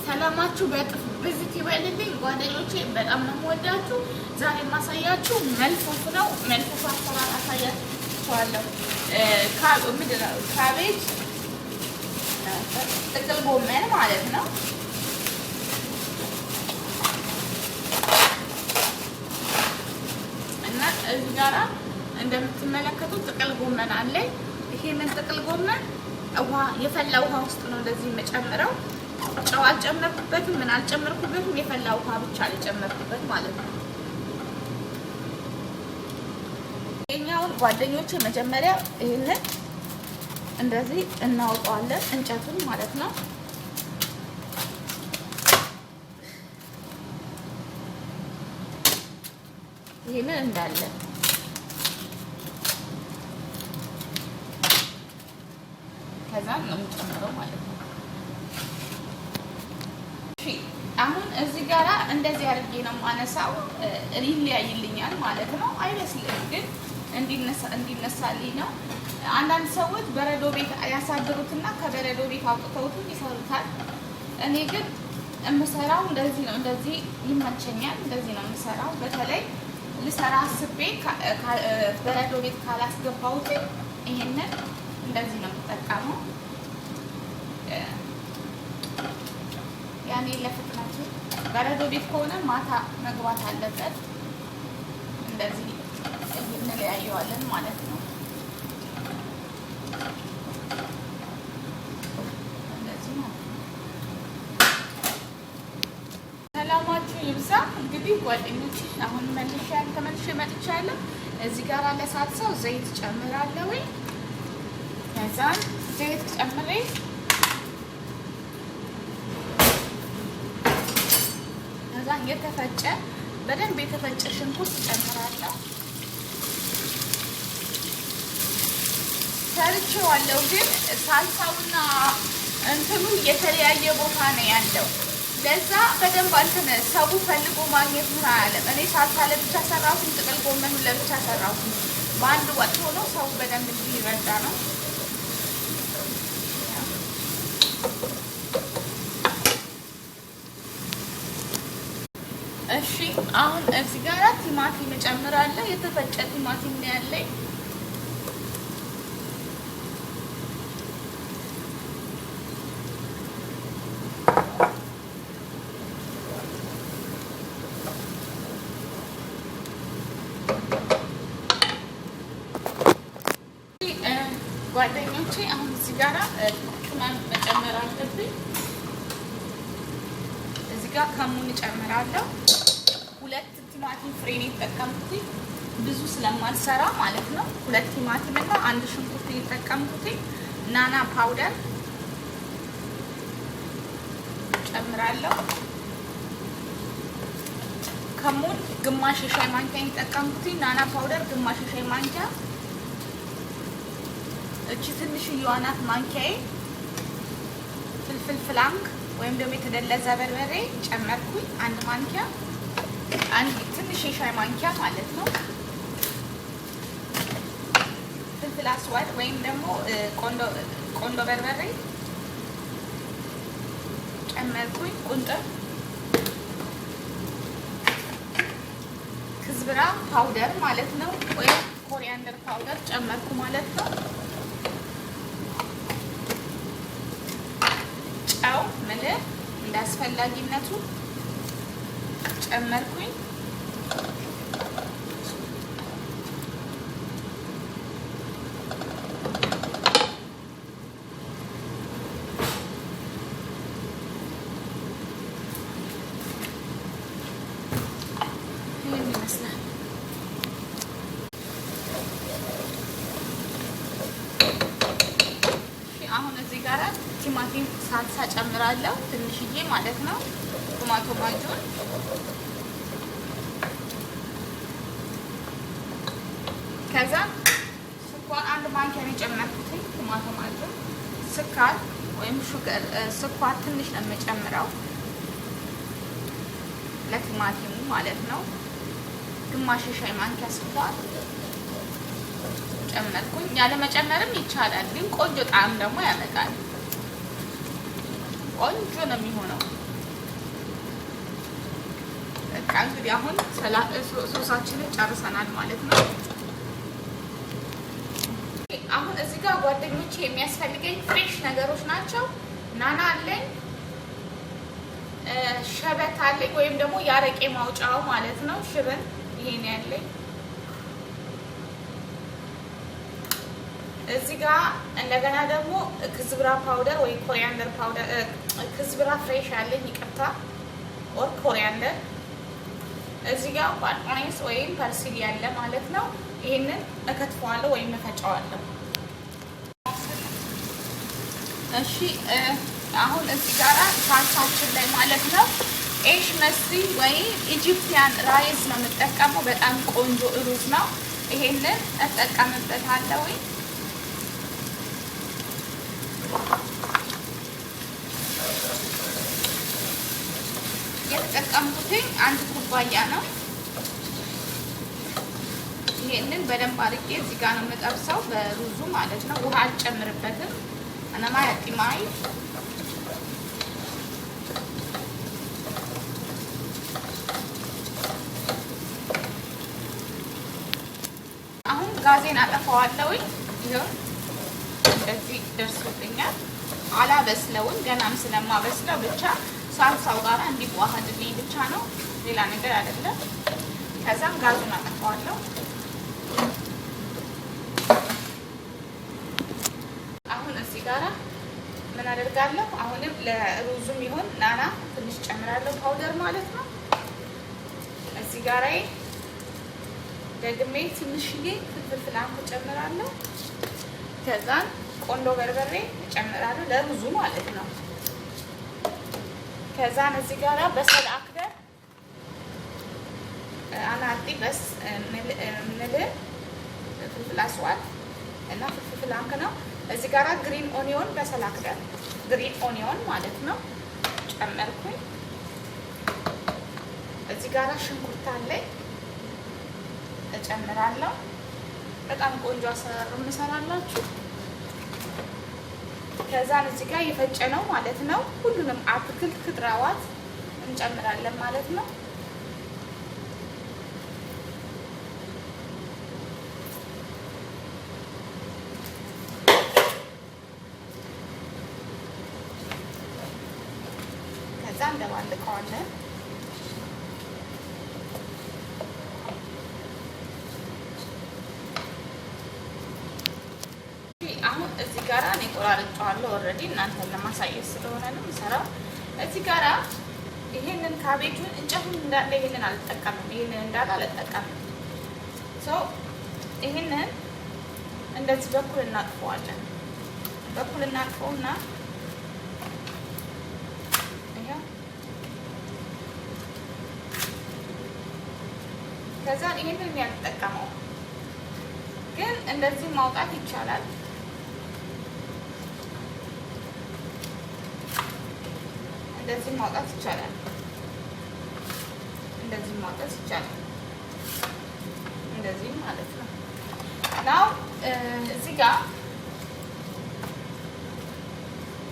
ሰላማችሁ በጥፍ በዚህ ይበልልኝ ጓደኞቼ፣ በጣም ነው የምወዳችሁ። ዛሬ ማሳያችሁ መልፉፍ ነው። መልፉፍ አሰራር አሳያችኋለሁ። ካቤጅ፣ ጥቅል ጎመን ማለት ነው እና እዚህ ጋራ እንደምትመለከቱት ጥቅል ጎመን አለ። ይሄንን ጥቅል ጎመን ውሃ የፈላ ውሃ ውስጥ ነው እንደዚህ የምጨምረው። ጨው አልጨመርኩበትም፣ ምን አልጨመርኩበትም። የፈላ ውሃ ብቻ አልጨመርኩበት ማለት ነው። የኛውን ጓደኞቼ መጀመሪያ ይሄንን እንደዚህ እናወጣዋለን፣ እንጨቱን ማለት ነው። ይሄንን እንዳለ ከዛ ነው የምጨምረው ማለት ነው። አሁን እዚህ ጋራ እንደዚህ አድርጌ ነው ማነሳው። ይለያይልኛል ማለት ነው። አይመስልም ግን እንዲነሳልኝ ነው። አንዳንድ ሰዎች በረዶ ቤት ያሳድሩትና ከበረዶ ቤት አውጥተውት ይሰሩታል። እኔ ግን የምሰራው እንደዚህ ነው። እንደዚህ ይመቸኛል። እንደዚህ ነው የምሰራው። በተለይ ልሰራ አስቤ በረዶ ቤት ካላስገባሁት ይሄንን እንደዚህ ነው የምጠቀመው። ያኔ ለፍጥነቱ በረዶ ቤት ከሆነ ማታ መግባት አለበት። እንደዚህ እንለያየዋለን ማለት ነው። እንደዚህ ነው። ሰላማችሁ ይብዛ። እንግዲህ ጓደኞች አሁን ተመልሼ መጥቻለሁ። እዚህ ጋር ለሳልሳው ዘይት ጨምራለሁ። ከዛን ዘይት ጨምሬ የተፈጨ በደንብ የተፈጨ ሽንኩርት ጨምራለሁ። ሰርቼዋለሁ ግን ሳልሳውና እንትኑ የተለያየ ቦታ ነው ያለው። ለዛ በደንብ እንትን ሰው ፈልጎ ማግኘት ምን አያለም። እኔ ሳልሳ ለብቻ ሰራሁት፣ ጥቅል ጎመኑ ለብቻ ሰራሁት። በአንድ ወጥ ሆኖ ሰው በደንብ እንዲረዳ ነው። እሺ አሁን እዚህ ጋር ቲማቲም እጨምራለሁ። የተፈጨ ቲማቲም ነው ያለኝ። ጓደኞቼ አሁን እዚህ ጋር ቅመም መጨመር አለብኝ። እዚህ ጋር ከሙን እጨምራለሁ። ሁለት ቲማቲም ፍሬ ነው የተጠቀምኩት፣ ብዙ ስለማልሰራ ማለት ነው። ሁለት ቲማቲም እና አንድ ሽንኩርት የተጠቀምኩት። ናና ፓውደር ጨምራለሁ። ከሙን ግማሽ ሻይ ማንኪያ የተጠቀምኩት፣ ናና ፓውደር ግማሽ ሻይ ማንኪያ። እቺ ትንሽዬዋ ናት ማንኪያዬ። ፍልፍል ፍላንክ ወይም ደግሞ የተደለዘ በርበሬ ጨመርኩኝ፣ አንድ ማንኪያ፣ አንድ ትንሽ የሻይ ማንኪያ ማለት ነው። ፍልፍል አስዋድ ወይም ደግሞ ቆንዶ በርበሬ ጨመርኩኝ፣ ቁንጥር፣ ክዝብራ ፓውደር ማለት ነው፣ ወይም ኮሪያንደር ፓውደር ጨመርኩ ማለት ነው። ጨው ምልህ እንዳስፈላጊነቱ ጨመርኩኝ። ይሄን ይመስላል። አሁን እዚህ ጋር ቲማቲም ሳልሳ ጨምራለሁ፣ ትንሽዬ ማለት ነው። ቶማቶ ማጁን ከዛ ስኳር አንድ ማንኪያ ነው የጨመርኩት። ቶማቶ ማጁን፣ ስኳር ወይም ሹገር፣ ስኳር ትንሽ ነው የምጨምረው ለቲማቲሙ ማለት ነው። ግማሽ ሻይ ማንኪያ ስኳር ጨመርኩኝ። ያለ መጨመርም ይቻላል፣ ግን ቆንጆ ጣዕም ደግሞ ያመጣል። ቆንጆ ነው የሚሆነው። በቃ እንግዲህ አሁን ሶሳችንን ጨርሰናል ማለት ነው። አሁን እዚህ ጋር ጓደኞቼ የሚያስፈልገኝ ፍሬሽ ነገሮች ናቸው። ናና አለኝ፣ ሸበት አለኝ ወይም ደግሞ ያረቄ ማውጫው ማለት ነው። ሽብን ይሄን ያለኝ እዚህ ጋር እንደገና ደግሞ ክዝብራ ፓውደር ወይ ኮሪያንደር ፓውደር ክዝብራ ፍሬሽ አለኝ፣ ይቅርታ ኦር ኮሪያንደር። እዚህ ጋር ባልኦኔስ ወይም ፐርሲል ያለ ማለት ነው። ይሄንን እከትፈዋለሁ ወይም እፈጨዋለሁ። እሺ አሁን እዚህ ጋር ሳልሳችን ላይ ማለት ነው ኤሽ መስሪ ወይም ኢጂፕቲያን ራይዝ ነው የምጠቀመው። በጣም ቆንጆ ሩዝ ነው። ይሄንን እጠቀምበታለሁ። የተጠቀምኩትኝ 1 ኩባያ ነው። ይሄንን በደንብ አድርጌ እዚህ ጋር ነው የምጠብሰው በሩዙ ማለት ነው። ውሃ አልጨምርበትም። እነማ ያጢማይ አሁን ጋዜን አጠፋዋለሁ። ይሄው እንደዚህ ደርሶልኛል። አላበስለውም፣ ገናም ስለማበስለው ብቻ ሳልሳው ጋር እንዲዋሃድልኝ ብቻ ነው፣ ሌላ ነገር አይደለም። ከዛም ጋዙን አጠፋዋለሁ። አሁን እዚህ ጋራ ምን አደርጋለሁ? አሁንም ለሩዙም ይሁን ናና ትንሽ ጨምራለሁ፣ ፓውደር ማለት ነው። እዚህ ጋራ ደግሜ ትንሽዬ ፍልፍል አምፖ ጨምራለሁ። ከዛን ቆንዶ በርበሬ ጨምራለሁ ለሩዙ ማለት ነው። ከዛን እዚህ ጋራ በሰል አክደር አናጢ በስ ምንል ፍልፍል አስዋት እና ፍልፍል አምክ ነው። እዚህ ጋራ ግሪን ኦኒዮን በሰል አክደር ግሪን ኦኒዮን ማለት ነው ጨመርኩኝ። እዚህ ጋራ ሽንኩርት አለኝ እጨምራለሁ። በጣም ቆንጆ አሰራር የምሰራላችሁ። ከዛን እዚህ ጋር የፈጨነው ማለት ነው ሁሉንም አትክልት ክድራዋት እንጨምራለን ማለት ነው። ከዛ እንደባልቀዋለን። አሁን እዚህ ጋራ እኔ ቆራርጬዋለሁ ኦልሬዲ እናንተን ለማሳየት ስለሆነ ነው የምሰራው። እዚህ ጋራ ይሄንን ካቤጁን እንጨቱን እንዳለ ይሄንን አልጠቀምም፣ ይሄንን እንዳለ አልጠቀምም። ሶ ይሄንን እንደዚህ በኩል እናጥፈዋለን። በኩል እናጥፈውና ይሄ ከዛ ይሄንን ያልጠቀመው ግን እንደዚህ ማውጣት ይቻላል። እንደዚህ ማውጣት ይቻላል። እንደዚህ ማውጣት ይቻላል። እንደዚህ ማለት ነው። ናው እዚህ ጋር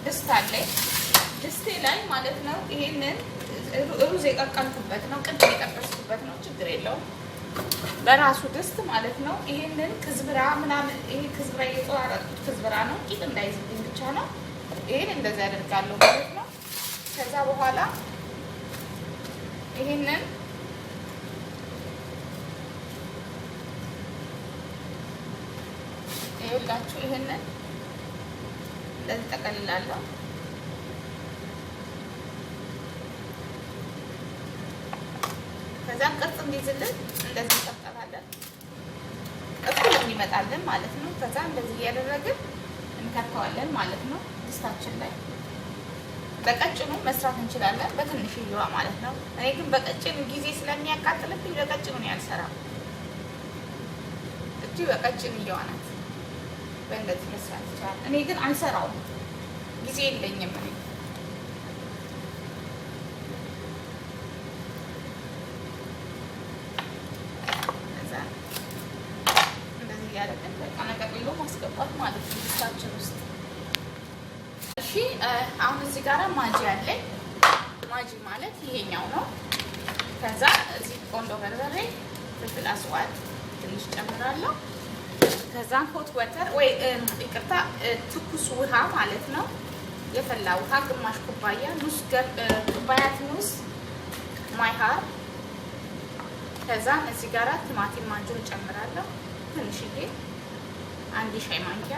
ድስት አለኝ። ድስቴ ላይ ማለት ነው ይሄንን ሩዝ የቀቀልኩበት ነው፣ ቅድም የጠበስኩበት ነው። ችግር የለውም በራሱ ድስት ማለት ነው። ይሄንን ክዝብራ ምናምን ይሄ ክዝብራ እየቆራረጥኩት ክዝብራ ነው፣ ቂጥ እንዳይዝብኝ ብቻ ነው። ይሄን እንደዚህ አደርጋለሁ ማለት ነው። ከዛ በኋላ ይሄንን ይኸውላችሁ ይሄንን እንደዚህ ጠቀልላለሁ። ከዛም ቅርጽ እንዲይዝልን እንደዚህ እንጠጣላለን፣ እኩል እንዲመጣልን ማለት ነው። ከዛ እንደዚህ እያደረግን እንከተዋለን ማለት ነው ድስታችን ላይ። በቀጭኑ መስራት እንችላለን፣ በትንሽዬዋ ማለት ነው። እኔ ግን በቀጭኑ ጊዜ ስለሚያቃጥልብኝ በቀጭኑ ነው ያልሰራም። እቺ በቀጭንዬዋ ናት። በእንደዚህ መስራት ይችላል። እኔ ግን አልሰራውም፣ ጊዜ የለኝም እኔ። ከዛ እንደዚህ እያደረግን በቃ ነቀቅሎ ማስገባት ማለት ነው ድስታችን ውስጥ። እሺ አሁን እዚህ ጋር ማጂ አለኝ። ማጂ ማለት ይሄኛው ነው። ከዛ እዚህ ቆንጆ በርበሬ ፍልፍል አስዋድ ትንሽ ጨምራለሁ። ከዛ ሆት ወተር ወይ ይቅርታ ትኩስ ውሃ ማለት ነው። የፈላ ውሃ ግማሽ ኩባያ ኑስ ኩባያት ኑስ ማይሃር። ከዛ እዚህ ጋራ ቲማቲም ማንጁን ጨምራለሁ ትንሽዬ 1 ሻይ ማንኪያ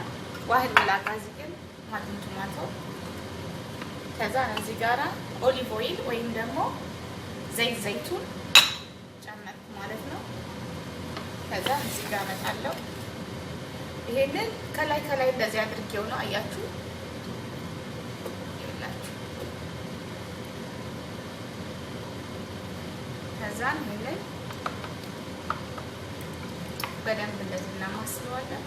ዋህድ በላጋዝ ግን ማጥን ቶማቶ። ከዛ እዚህ ጋራ ኦሊቭ ኦይል ወይም ደግሞ ዘይት ዘይቱን ጨመርኩ ማለት ነው። ከዛ እዚህ ጋር መጣለው ይሄንን ከላይ እንደዚህ አድርጌው ነው አያችሁ ይላችሁ። ከዛ ይሄንን በደንብ እንደዚህ እናማስለዋለን።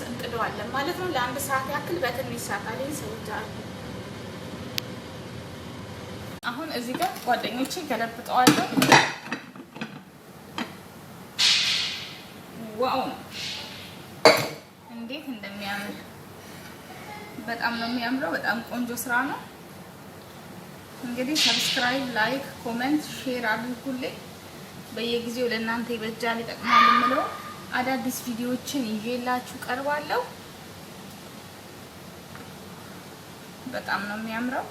እንጥደዋለን ማለት ነው። ለ1 ሰዓት ያክል በትንሽ ሰዓት አለኝ ሰውታ። አሁን እዚህ ጋር ጓደኞቼ ገለብጠዋለሁ። ዋው እንዴት እንደሚያምር በጣም ነው የሚያምረው። በጣም ቆንጆ ስራ ነው። እንግዲህ ሰብስክራይብ፣ ላይክ፣ ኮሜንት፣ ሼር አድርጉልኝ። በየጊዜው ለእናንተ ይበጃል ይጠቅማል የምለው አዳዲስ ቪዲዮዎችን ይዤላችሁ ቀርባለሁ። በጣም ነው የሚያምረው።